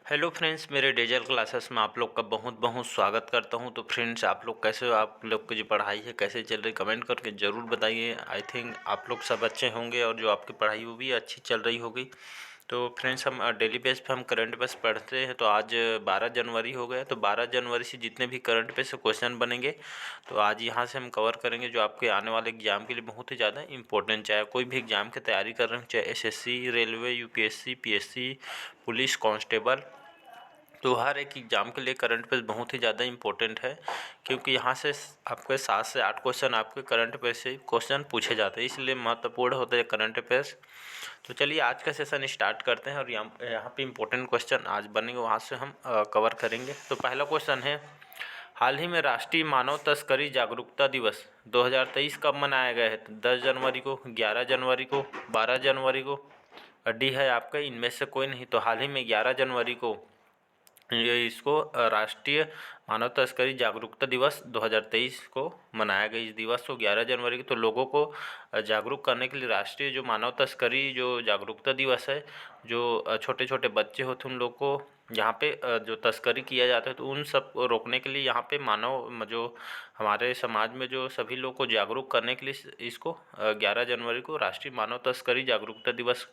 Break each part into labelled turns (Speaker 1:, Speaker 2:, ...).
Speaker 1: Hello friends, मेरे dazzle classes में आप लोग का बहुत बहुत स्वागत करता हूं। तो फ्रेंड्स, आप लोग कैसे हो? आप लोग की जो पढ़ाई है कैसे चल रही, कमेंट करके ज़रूर बताइए। आई थिंक आप लोग सब अच्छे होंगे और जो आपकी पढ़ाई वो भी अच्छी चल रही होगी। तो फ्रेंड्स, हम डेली बेस पे हम करंट अफेयर्स पढ़ते हैं। तो आज 12 जनवरी हो गया, तो 12 जनवरी से जितने भी करंट अफेयर्स से क्वेश्चन बनेंगे तो आज यहाँ से हम कवर करेंगे, जो आपके आने वाले एग्जाम के लिए बहुत ही ज़्यादा इंपॉर्टेंट। चाहे कोई भी एग्जाम की तैयारी कर रहे हैं, चाहे SSC, railway, UPSC, PSC, police constable, तो हर एक एग्ज़ाम के लिए करंट अफेयर्स बहुत ही ज़्यादा इंपॉर्टेंट है, क्योंकि यहाँ से आपके 7 से 8 क्वेश्चन आपके करंट अफेयर्स से क्वेश्चन पूछे जाते हैं, इसलिए महत्वपूर्ण होता है करंट अफेयर्स। तो चलिए आज का सेशन स्टार्ट करते हैं और यहाँ पे इंपॉर्टेंट क्वेश्चन आज बनेंगे, वहाँ से हम कवर करेंगे। तो पहला क्वेश्चन है, हाल ही में राष्ट्रीय मानव तस्करी जागरूकता दिवस 2023 कब मनाया गया है? 10 जनवरी को, 11 जनवरी को, 12 जनवरी को। डी है आपका इनमें से कोई नहीं। तो हाल ही में 11 जनवरी को ये इसको राष्ट्रीय मानव तस्करी जागरूकता दिवस 2023 को मनाया गया। इस दिवस को 11 जनवरी को तो लोगों को जागरूक करने के लिए राष्ट्रीय जो मानव तस्करी जो जागरूकता दिवस है, जो छोटे छोटे बच्चे होते हैं उन लोग को यहाँ पे जो तस्करी किया जाता है तो उन सब को रोकने के लिए यहाँ पे मानव जो हमारे समाज में जो सभी लोग को जागरूक करने के लिए इसको 11 जनवरी को राष्ट्रीय मानव तस्करी जागरूकता दिवस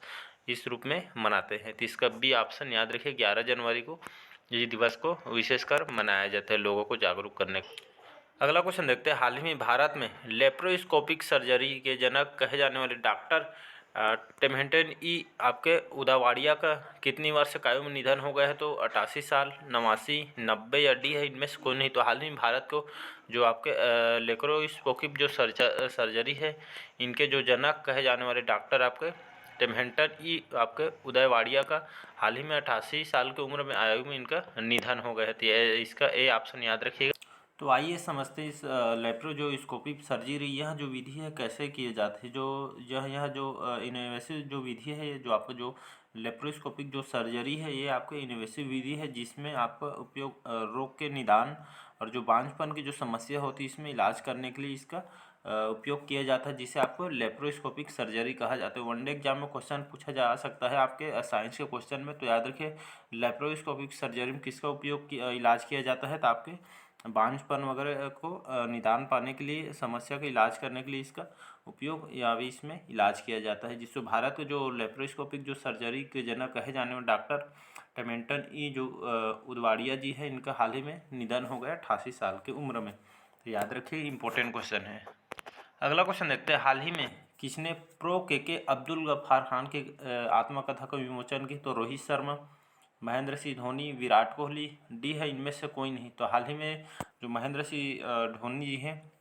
Speaker 1: इस रूप में मनाते हैं। तो इसका बी ऑप्शन याद रखिए, 11 जनवरी को इस दिवस को विशेषकर मनाया जाता है लोगों को जागरूक करने। अगला क्वेश्चन देखते हैं, हाल ही में भारत में लेप्रोस्कोपिक सर्जरी के जनक कहे जाने वाले डॉक्टर टेम्हेंटन ई आपके उदावाड़िया का कितनी वर्ष की आयु में निधन हो गया है? तो 88 साल, 89, 90 या डी है इनमें से कोई नहीं। तो हाल ही में भारत को जो आपके लेप्रोस्कोपिक जो सर्जरी है, इनके जो जनक कहे जाने वाले डॉक्टर आपके टेम्हेंटन ई आपके उदयवाड़िया का हाल ही में 88 साल की उम्र में आयु में इनका निधन हो गया है। तो इसका ए ऑप्शन याद रखिएगा। तो आइए समझते हैं इस लेप्रोस्कोपिक सर्जरी यह जो विधि है कैसे किए जाते हैं। जो यह जो इनवेसिव जो विधि है, ये जो आपका जो लेप्रोस्कोपिक जो सर्जरी है, ये आपके इनवेसिव विधि है जिसमें आपका उपयोग रोग के निदान और जो बांझपन की जो समस्या होती है इसमें इलाज करने के लिए इसका उपयोग किया जाता है, जिसे आपको लेप्रोस्कोपिक सर्जरी कहा जाता है। वनडे एग्जाम में क्वेश्चन पूछा जा सकता है आपके साइंस के क्वेश्चन में, तो याद रखिए लेप्रोस्कोपिक सर्जरी में किसका उपयोग इलाज किया जाता है। तो आपके बांझपन वगैरह को निदान पाने के लिए, समस्या का इलाज करने के लिए इसका उपयोग या भी इसमें इलाज किया जाता है। जिससे भारत के जो लेप्रोस्कोपिक जो सर्जरी के जनक कहे जाने वाले डॉक्टर टेम्हेंटन ई जो उदवाड़िया जी है, इनका हाल ही में निधन हो गया 88 साल की उम्र में। तो याद रखिए इंपॉर्टेंट क्वेश्चन है। अगला क्वेश्चन देखते हैं, हाल ही में किसने प्रो के अब्दुल गफ्फार खान के आत्मकथा का विमोचन की? तो रोहित शर्मा, महेंद्र सिंह धोनी, विराट कोहली, डी है इनमें से कोई नहीं। तो हाल ही में जो महेंद्र सिंह धोनी जी हैं,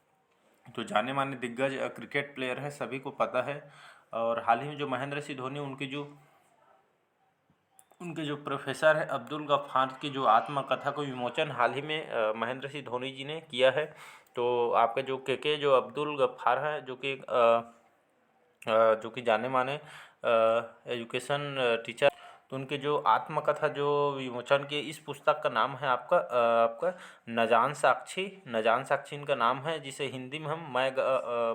Speaker 1: तो जाने माने दिग्गज क्रिकेट प्लेयर हैं, सभी को पता है। और हाल ही में जो महेंद्र सिंह धोनी उनके जो प्रोफेसर है अब्दुल गफ्फार की जो आत्मकथा का विमोचन हाल ही में महेंद्र सिंह धोनी जी ने किया है। तो आपके जो के जो अब्दुल गफ्फार हैं, जो कि जाने माने एजुकेशन टीचर, तो उनके जो आत्मकथा जो विमोचन की इस पुस्तक का नाम है आपका नजान साक्षी। नजान साक्षी इनका नाम है, जिसे हिंदी में हम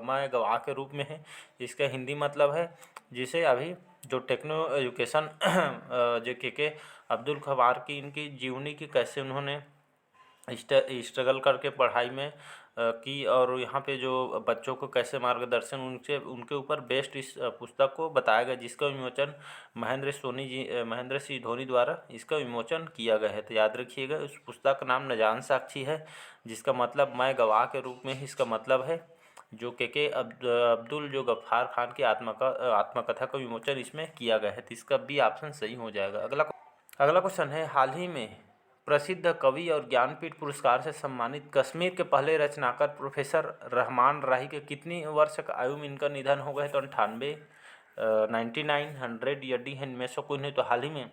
Speaker 1: मैं गवाह के रूप में है। इसका हिंदी मतलब है जिसे अभी जो टेक्नो एजुकेशन जो के अब्दुल गफ्फार की इनकी जीवनी की कैसे उन्होंने स्ट्रगल करके पढ़ाई में की, और यहाँ पे जो बच्चों को कैसे मार्गदर्शन उनके ऊपर बेस्ड इस पुस्तक को बताया गया, जिसका विमोचन महेंद्र सिंह धोनी द्वारा इसका विमोचन किया गया है। तो याद रखिएगा, उस पुस्तक का नाम नजान साक्षी है, जिसका मतलब मैं गवाह के रूप में इसका मतलब है। जो के अब्दुल जो गफ्फार खान की आत्मकथा का विमोचन इसमें किया गया है। तो इसका बी ऑप्शन सही हो जाएगा। अगला क्वेश्चन है, हाल ही में प्रसिद्ध कवि और ज्ञानपीठ पुरस्कार से सम्मानित कश्मीर के पहले रचनाकार प्रोफेसर रहमान राही के कितनी वर्ष की आयु में इनका निधन हो गया है? तो 98, 99, 100 या डी इनमें से कोई नहीं। तो हाल ही में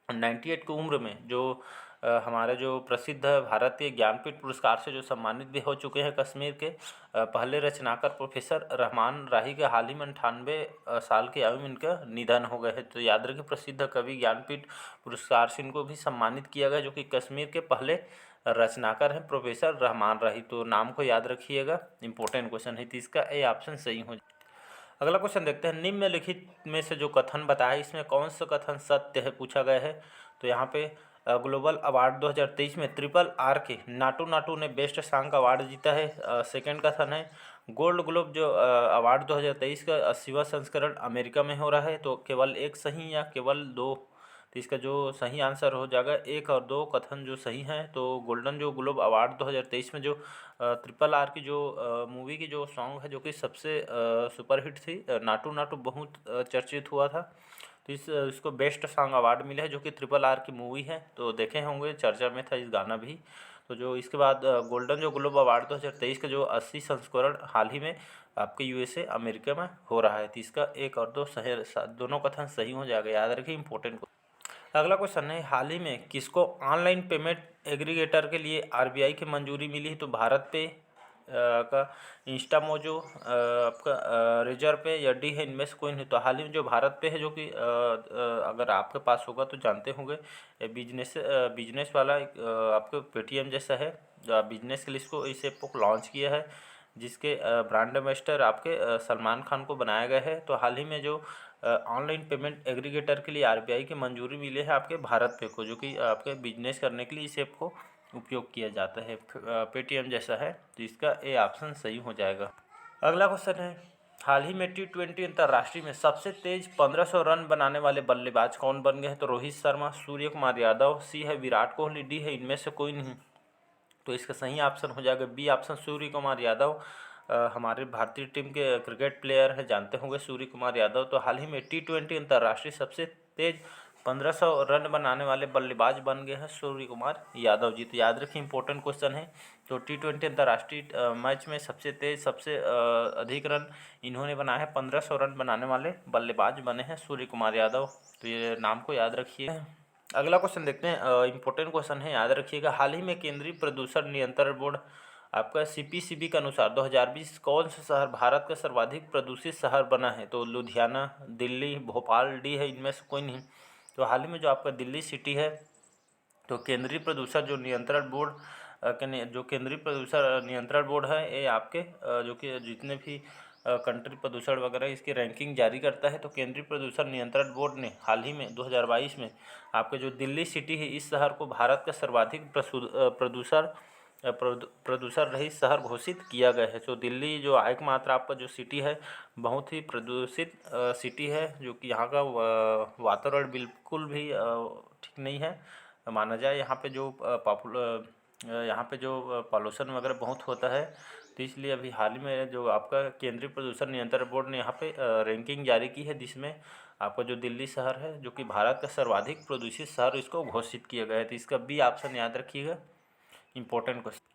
Speaker 1: 98 की उम्र में जो हमारे जो प्रसिद्ध भारतीय ज्ञानपीठ पुरस्कार से जो सम्मानित भी हो चुके हैं कश्मीर के पहले रचनाकार प्रोफेसर रहमान राही के हाल ही में 98 साल की आयु में इनका निधन हो गया है। तो याद रखिए, प्रसिद्ध कवि ज्ञानपीठ पुरस्कार से इनको भी सम्मानित किया गया, जो कि कश्मीर के पहले रचनाकार हैं प्रोफेसर रहमान राही। तो नाम को याद रखिएगा, इंपॉर्टेंट क्वेश्चन है। तो इसका ए ऑप्शन सही हो। अगला क्वेश्चन देखते हैं, निम्नलिखित में से जो कथन बताया है इसमें कौन सा कथन सत्य है, पूछा गया है। तो यहाँ पे ग्लोबल अवार्ड 2023 में ट्रिपल आर के नाटू नाटू ने बेस्ट सॉन्ग का अवार्ड जीता है। सेकंड कथन है, गोल्ड ग्लोब जो अवार्ड 2023 का 80वां संस्करण अमेरिका में हो रहा है। तो केवल एक सही या केवल दो, तो इसका जो सही आंसर हो जाएगा एक और दो कथन जो सही हैं। तो गोल्डन जो ग्लोब अवार्ड 2023 में जो ट्रिपल आर की जो मूवी की जो सॉन्ग है जो कि सबसे सुपरहिट थी, नाटू नाटू बहुत चर्चित हुआ था। तो इसको बेस्ट सॉन्ग अवार्ड मिला है जो कि ट्रिपल आर की मूवी है। तो देखे होंगे चर्चा में था इस गाना भी। तो जो इसके बाद गोल्डन जो ग्लोब अवार्ड 2023 का जो 80 संस्करण हाल ही में आपके यूएसए अमेरिका में हो रहा है। तो इसका एक और दो सही, दोनों कथन सही हो जाएगा, याद रखिए इंपॉर्टेंट। अगला क्वेश्चन है, हाल ही में किसको ऑनलाइन पेमेंट एग्रीगेटर के लिए आरबीआई की मंजूरी मिली है। तो भारत पे का इंस्टामोजो आपका रिजर्व पे या डी है, इनमें से कोई नहीं। तो हाल ही में जो भारत पे है जो कि अगर आपके पास होगा तो जानते होंगे, बिजनेस वाला आपके पेटीएम जैसा है। बिजनेस के लिए इसको इस ऐप को लॉन्च किया है, जिसके ब्रांड एम्बेसडर आपके सलमान खान को बनाया गया है। तो हाल ही में जो ऑनलाइन पेमेंट एग्रीगेटर के लिए आरबीआई की मंजूरी मिली है आपके भारत पे को, जो कि आपके बिजनेस करने के लिए इस ऐप को उपयोग किया जाता है, पेटीएम जैसा है। तो इसका ए ऑप्शन सही हो जाएगा। अगला क्वेश्चन है, हाल ही में T20 अंतर्राष्ट्रीय में सबसे तेज 1500 रन बनाने वाले बल्लेबाज कौन बन गए हैं। तो रोहित शर्मा, सूर्य कुमार यादव, सी है विराट कोहली, डी है इनमें से कोई नहीं। तो इसका सही ऑप्शन हो जाएगा बी ऑप्शन, सूर्य कुमार यादव। हमारे भारतीय टीम के क्रिकेट प्लेयर हैं, जानते होंगे सूर्य कुमार यादव। तो हाल ही में T20 अंतर्राष्ट्रीय सबसे तेज 1500 रन बनाने वाले बल्लेबाज बन गए हैं सूर्य कुमार यादव जी। तो याद रखिए इंपॉर्टेंट क्वेश्चन है। तो T20 अंतर्राष्ट्रीय मैच में सबसे तेज सबसे अधिक रन इन्होंने बनाए हैं, 1500 रन बनाने वाले बल्लेबाज बने हैं सूर्य कुमार यादव। तो ये नाम को याद रखिए। अगला क्वेश्चन देखते हैं, इंपॉर्टेंट क्वेश्चन है, याद रखिएगा। हाल ही में केंद्रीय प्रदूषण नियंत्रण बोर्ड आपका सीपीसीबी के अनुसार 2020 कौन सा शहर भारत का सर्वाधिक प्रदूषित शहर बना है। तो लुधियाना, दिल्ली, भोपाल, डी है इनमें से कोई नहीं। तो हाल ही में जो आपका दिल्ली सिटी है, तो केंद्रीय प्रदूषण जो नियंत्रण बोर्ड जो केंद्रीय प्रदूषण नियंत्रण बोर्ड है, ये आपके जो कि जितने भी कंट्री प्रदूषण वगैरह इसकी रैंकिंग जारी करता है। तो केंद्रीय प्रदूषण नियंत्रण बोर्ड ने हाल ही में 2022 में आपके जो दिल्ली सिटी है, इस शहर को भारत का सर्वाधिक प्रदूषण रहित शहर घोषित किया गया है। तो दिल्ली जो एकमात्र आपका जो सिटी है, बहुत ही प्रदूषित सिटी है, जो कि यहाँ का वातावरण बिल्कुल भी ठीक नहीं है माना जाए। यहाँ पे जो यहाँ पे जो पॉल्यूशन वगैरह बहुत होता है। तो इसलिए अभी हाल ही में जो आपका केंद्रीय प्रदूषण नियंत्रण बोर्ड ने यहाँ पे रैंकिंग जारी की है, जिसमें आपका जो दिल्ली शहर है जो कि भारत का सर्वाधिक प्रदूषित शहर, इसको घोषित किया गया है। तो इसका बी ऑप्शन याद रखिएगा, इंपॉर्टेंट क्वेश्चन।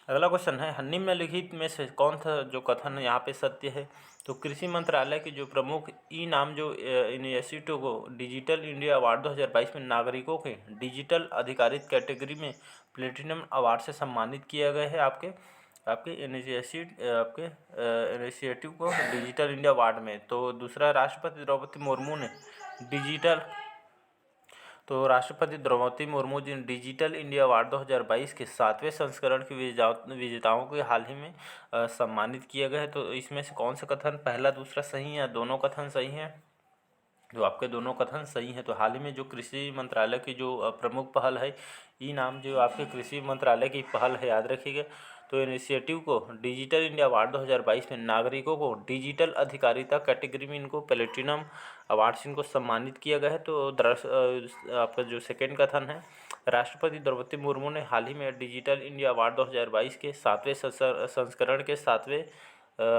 Speaker 1: अगला क्वेश्चन है, निम्नलिखित में से कौन सा जो कथन यहाँ पे सत्य है। तो कृषि मंत्रालय की जो प्रमुख ई नाम जो इनिशिएटिव को डिजिटल इंडिया अवार्ड 2022 में नागरिकों के डिजिटल अधिकारित कैटेगरी में प्लेटिनम अवार्ड से सम्मानित किया गया है आपके आपके इनिशिएटिव को डिजिटल इंडिया अवार्ड में। तो दूसरा, राष्ट्रपति द्रौपदी मुर्मू जी ने डिजिटल इंडिया अवार्ड 2022 के 7वें संस्करण के विजेताओं को हाल ही में सम्मानित किया गया है। तो इसमें से कौन सा कथन पहला दूसरा सही है, दोनों कथन सही हैं। जो आपके दोनों कथन सही हैं। तो हाल ही में जो कृषि मंत्रालय की जो प्रमुख पहल है, ई नाम जो आपके कृषि मंत्रालय की पहल है, याद रखिएगा। तो इनिशिएटिव को डिजिटल इंडिया अवार्ड 2022 में नागरिकों को डिजिटल अधिकारिता कैटेगरी में इनको प्लेटिनम अवार्ड से इनको सम्मानित किया गया है। तो आपका जो सेकेंड कथन है, राष्ट्रपति द्रौपदी मुर्मू ने हाल ही में डिजिटल इंडिया अवार्ड 2022 के 7वें संस्करण के 7वें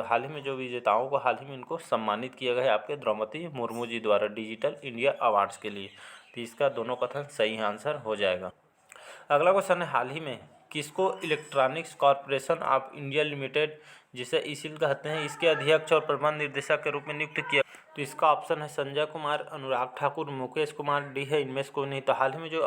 Speaker 1: हाल ही में जो विजेताओं को हाल ही में इनको सम्मानित किया गया है आपके द्रौपदी मुर्मू जी द्वारा डिजिटल इंडिया अवार्ड्स के लिए। तो इसका दोनों कथन सही आंसर हो जाएगा। अगला क्वेश्चन है, हाल ही में किसको electronics corporation of India limited, जिसे इसिल कहते हैं, इसके अध्यक्ष और प्रबंध निदेशक के रूप में नियुक्त किया। तो इसका ऑप्शन है संजय कुमार, अनुराग ठाकुर, मुकेश कुमार, डी है इनमें से कोई नहीं। तो हाल ही में जो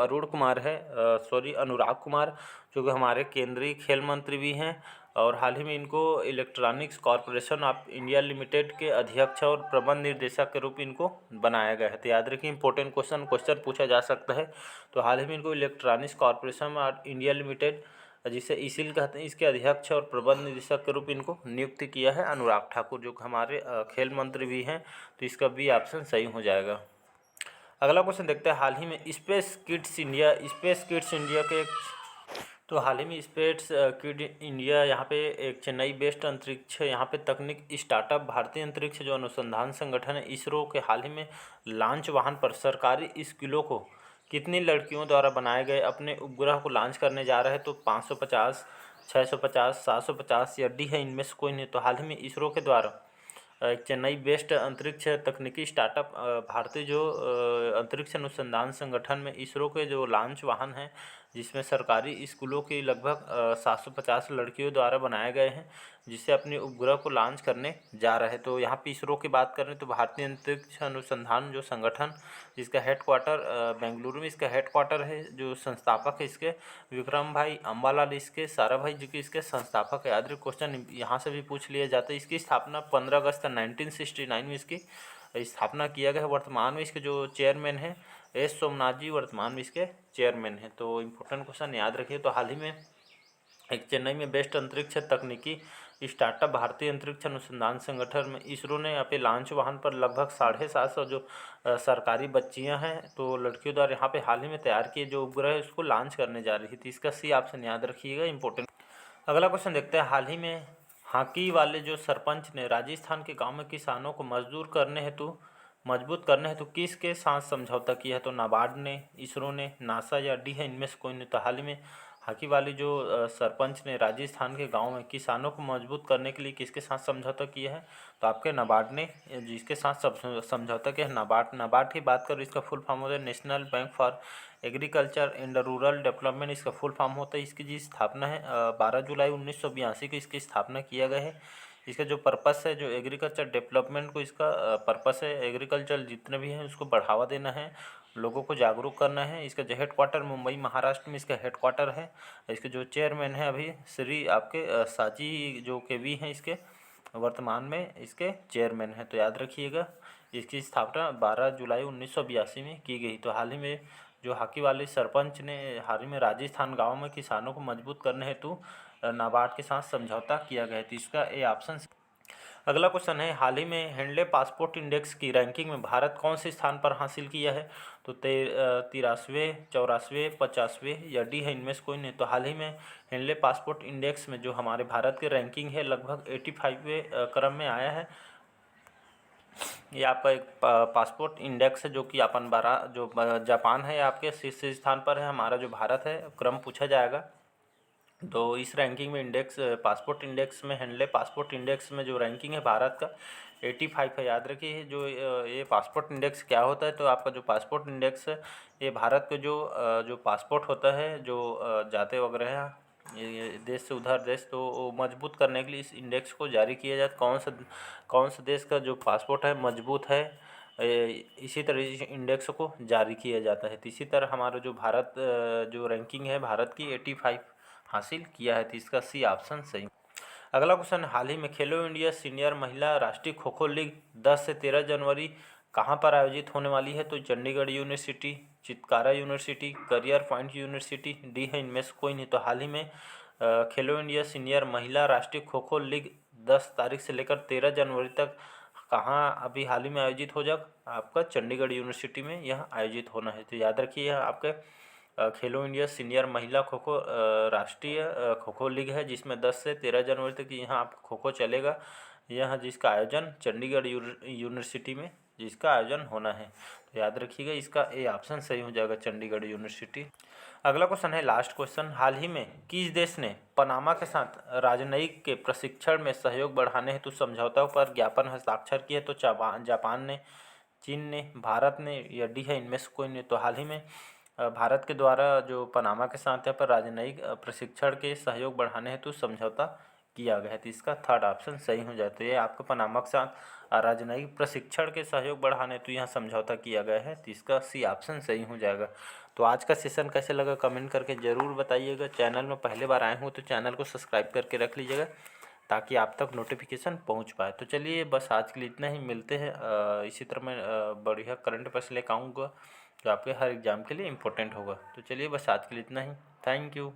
Speaker 1: अनुराग कुमार जो कि हमारे केंद्रीय खेल मंत्री भी हैं, और हाल ही में इनको electronics corporation of India limited के अध्यक्ष और प्रबंध निर्देशक के रूप में इनको बनाया गया है। तो याद रखिए इंपॉर्टेंट क्वेश्चन पूछा जा सकता है। तो हाल ही में इनको electronics corporation of India limited जिसे इसिल कहते हैं, इसके अध्यक्ष और प्रबंध निदेशक के रूप इनको नियुक्त किया है अनुराग ठाकुर, जो हमारे खेल मंत्री भी हैं। तो इसका बी ऑप्शन सही हो जाएगा। अगला क्वेश्चन देखते हैं, हाल ही में स्पेस किड्स इंडिया के तो हाल ही में स्पेस किड इंडिया यहाँ पे एक चेन्नई बेस्ड अंतरिक्ष यहाँ पे तकनीक स्टार्टअप भारतीय अंतरिक्ष जो अनुसंधान संगठन है इसरो के हाल ही में लॉन्च वाहन पर सरकारी स्कूलों को कितनी लड़कियों द्वारा बनाए गए अपने उपग्रह को लॉन्च करने जा रहे हैं। तो 550, 650, 750 या डी है इनमें से कोई नहीं। तो हाल ही में इसरो के द्वारा एक चेन्नई बेस्ड अंतरिक्ष तकनीकी स्टार्टअप भारतीय जो अंतरिक्ष अनुसंधान संगठन में इसरो के जो लॉन्च वाहन हैं, जिसमें सरकारी स्कूलों की लगभग 750 लड़कियों द्वारा बनाए गए हैं, जिससे अपने उपग्रह को लॉन्च करने जा रहे हैं। तो यहाँ पे इसरो की बात करें तो भारतीय अंतरिक्ष अनुसंधान जो संगठन, जिसका हेडक्वार्टर बेंगलुरु में इसका हेडक्वार्टर है, जो संस्थापक है इसके विक्रम भाई अम्बालाल, इसके साराभाई जी के इसके संस्थापक है। याद रखिए क्वेश्चन यहाँ से भी पूछ लिया जाता है। इसकी स्थापना 15 अगस्त 1969 में इसकी स्थापना किया गया है। वर्तमान में इसके जो चेयरमैन हैं एस सोमनाथ जी वर्तमान में इसके चेयरमैन हैं। तो इम्पोर्टेंट क्वेश्चन याद रखिए। तो हाल ही में एक चेन्नई में बेस्ट अंतरिक्ष तकनीकी स्टार्टअप भारतीय अंतरिक्ष अनुसंधान संगठन में इसरो ने अपने लॉन्च वाहन पर लगभग 750 जो सरकारी बच्चियां हैं, तो लड़कियों द्वारा यहाँ पे हाल ही में तैयार किए जो उपग्रह है उसको लॉन्च करने जा रही थी। इसका सी ऑप्शन याद रखिएगा, इंपॉर्टेंट। अगला क्वेश्चन देखते हैं, हाल ही में हाकी वाले जो सरपंच ने राजस्थान के गाँव में किसानों को मजबूत करने हेतु किसके साथ समझौता किया है। तो नाबार्ड ने, इसरो ने, नासा या डी है इनमें से कोई नहीं। तो हाल ही में हाकी वाली जो सरपंच ने राजस्थान के गांव में किसानों को मजबूत करने के लिए किसके साथ समझौता किया है। तो आपके नाबार्ड ने जिसके साथ समझौता किया है नाबार्ड की बात करूँ, इसका फुल फॉर्म होता है national bank for agriculture and rural development, इसका फुल फॉर्म होता है। इसकी जी स्थापना है 12 जुलाई 1982 को इसकी स्थापना किया गया है। इसका जो पर्पस है, जो एग्रीकल्चर डेवलपमेंट को इसका पर्पस है, एग्रीकल्चर जितने भी हैं उसको बढ़ावा देना है, लोगों को जागरूक करना है। इसका जो हेडक्वार्टर मुंबई महाराष्ट्र में इसका हेडक्वार्टर है। इसके जो चेयरमैन हैं अभी श्री आपके साजी जो के वी हैं, इसके वर्तमान में इसके चेयरमैन हैं। तो याद रखिएगा, इसकी स्थापना 12 जुलाई 1982 में की गई। तो हाल ही में जो हाकी वाली सरपंच ने हाल ही में राजस्थान गाँव में किसानों को मजबूत करने हेतु नाबार्ड के साथ समझौता किया गया था। इसका ए ऑप्शन। अगला क्वेश्चन है, हाल ही में हेनले पासपोर्ट इंडेक्स की रैंकिंग में भारत कौन से स्थान पर हासिल किया है। तो 83वें, 84वें, 50वें या डी है इनमें से कोई नहीं। तो हाल ही में हेनले पासपोर्ट इंडेक्स में जो हमारे भारत की रैंकिंग है लगभग 85वें क्रम में आया है। ये आपका एक पासपोर्ट इंडेक्स है जो कि अपन 12 जो जापान है आपके शीर्ष स्थान पर है, हमारा जो भारत है क्रम पूछा जाएगा। तो इस रैंकिंग में पासपोर्ट इंडेक्स में हेनले पासपोर्ट इंडेक्स में जो रैंकिंग है भारत का 85 है। याद रखिए जो ये पासपोर्ट इंडेक्स क्या होता है। तो आपका जो पासपोर्ट इंडेक्स है ये भारत के जो पासपोर्ट होता है, जो जाते वगैरह हैं ये देश से उधर देश, तो वो मजबूत करने के लिए इस इंडेक्स को जारी किया जाता है। कौन सा देश का जो पासपोर्ट है मजबूत है, इसी तरह इस इंडेक्स को जारी किया जाता है। तो इसी तरह हमारा जो भारत जो रैंकिंग है भारत की 85 हासिल किया है। तो इसका सी ऑप्शन सही। अगला क्वेश्चन, हाल ही में खेलो इंडिया सीनियर महिला राष्ट्रीय खो खो लीग 10 से 13 जनवरी कहाँ पर आयोजित होने वाली है। तो Chandigarh university, Chitkara university, career point university, D है इनमें से कोई नहीं। तो हाल ही में खेलो इंडिया सीनियर महिला राष्ट्रीय खो खो लीग 10 तारीख से लेकर 13 जनवरी तक कहाँ अभी हाल ही में आयोजित हो जाएगा, आपका चंडीगढ़ यूनिवर्सिटी में यह आयोजित होना है। तो याद रखिए यह आपके खेलो इंडिया सीनियर महिला खो खो राष्ट्रीय खो खो लीग है, जिसमें 10 से 13 जनवरी तक यहाँ आप खो खो चलेगा। यह जिसका आयोजन चंडीगढ़ यूनिवर्सिटी में जिसका आयोजन होना है। तो याद रखिएगा इसका ए ऑप्शन सही हो जाएगा, चंडीगढ़ यूनिवर्सिटी। अगला क्वेश्चन है लास्ट क्वेश्चन, हाल ही में किस देश ने पनामा के साथ राजनयिक के प्रशिक्षण में सहयोग बढ़ाने हेतु समझौता पर ज्ञापन हस्ताक्षर किए। तो जापान ने, चीन ने, भारत ने या डी है इनमें से कोई नहीं। तो हाल ही में भारत के द्वारा जो पनामा के साथ यहाँ पर राजनयिक प्रशिक्षण के सहयोग बढ़ाने हेतु समझौता किया गया है। तो इसका थर्ड ऑप्शन सही हो जाता है। ये आपका पनामा के साथ राजनयिक प्रशिक्षण के सहयोग बढ़ाने हेतु यहाँ समझौता किया गया है। तो इसका सी ऑप्शन सही हो जाएगा। तो आज का सेशन कैसे लगा कमेंट करके ज़रूर बताइएगा। चैनल में पहले बार आए हो तो चैनल को सब्सक्राइब करके रख लीजिएगा ताकि आप तक नोटिफिकेशन पहुंच पाए। तो चलिए बस आज के लिए इतना ही, मिलते हैं इसी तरह मैं बढ़िया करंट अफेयर्स लेकर आऊँगा जो आपके हर एग्ज़ाम के लिए इम्पोर्टेंट होगा। तो चलिए बस आज के लिए इतना ही, थैंक यू।